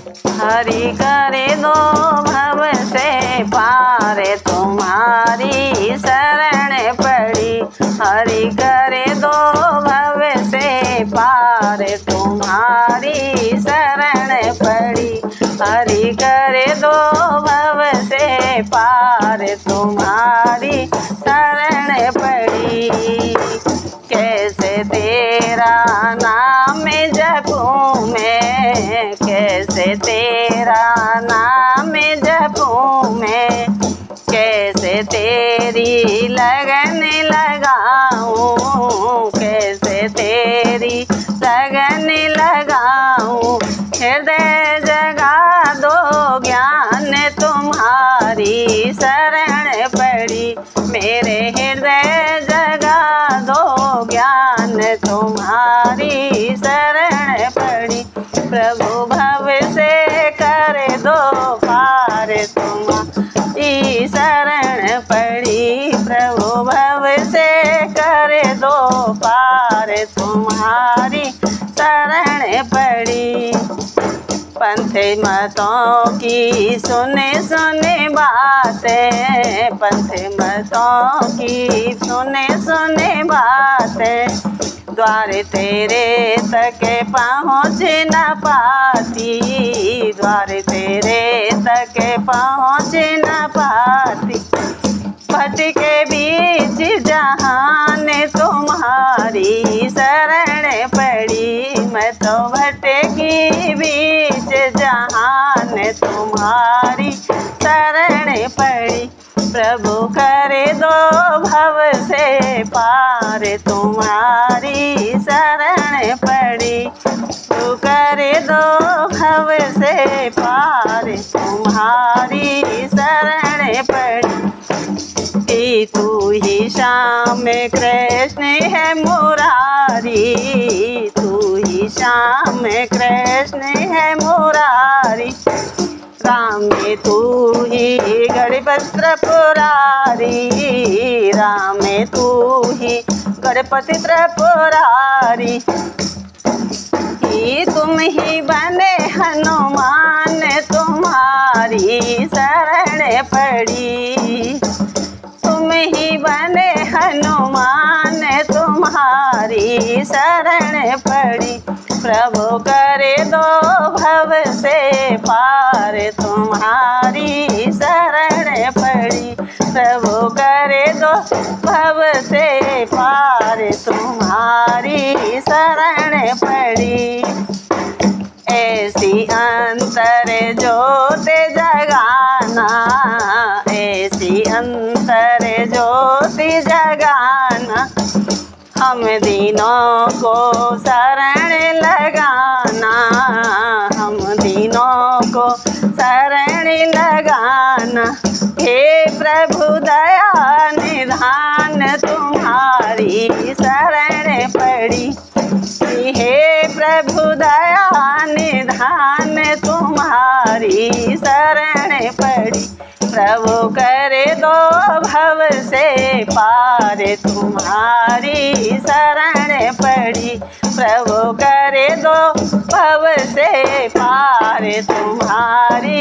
हरि करे दो भव से पार, तुम्हारी शरण पड़ी। हरि करे दो भव से पार, तुम्हारी शरण पड़ी। हरि करे दो भव से पार, तुम्हारी शरण पड़ी। कैसे तेरा नाम जपूं मैं, कैसे तेरा नाम जपूं मैं, कैसे तेरी लगन लगाऊं, कैसे तेरी लगन लगाऊं। हृदय जगा दो ज्ञान, तुम्हारी शरण पड़ी। मेरे हृदय जगा दो ज्ञान, तुम्हारी शरण पड़ी। प्रभु भव से कर दो पार, तुम्हारी शरण पड़ी। प्रभु भव से कर दो पार, तुम्हारी शरण पड़ी। पंथ मतों की सुने सुने बातें, पंथ मतों की सुने सुने बातें, द्वार तेरे तक पहुँच न पाती, द्वार तेरे तक पहुँच न पाती। भटके बीच जहान, तुम्हारी शरण पड़ी। मैं तो भटकी बीच जहान, तुम्हारी शरण पड़ी। प्रभु करे दो भव से पार, तुम्हारी शरण पड़ी। तू करे दो भव से पार, तुम्हारी शरण पड़ी। तू ही श्याम कृष्ण है मुरारी, तू ही श्याम कृष्ण है मुरारी। राम में तू ही गणपति त्रिपुरारी, राम में तू ही गणपति त्रिपुरारी। तुम ही बने हनुमान, तुम्हारी शरण पड़ी। तुम ही बने हनुमान, तुम्हारी शरण पड़ी। प्रभु करे दो भव से पार, तुम्हारी शरण पड़ी। प्रभु करे दो भव से पार, तुम्हारी शरण पड़ी। ऐसी अंतर ज्योत जगाना, ऐसी अंतर ज्योति जगाना। हम दीनों को शरण लगाना, हम दीनों को शरण लगाना। हे प्रभु दया निधान, तुम्हारी शरण पड़ी। हे प्रभु दया निधान, तुम्हारी शरण पड़ी। प्रभु करे दो भव से पार, तुम्हारी शरण पड़ी। प्रभु करे दो भव से पार, तुम्हारी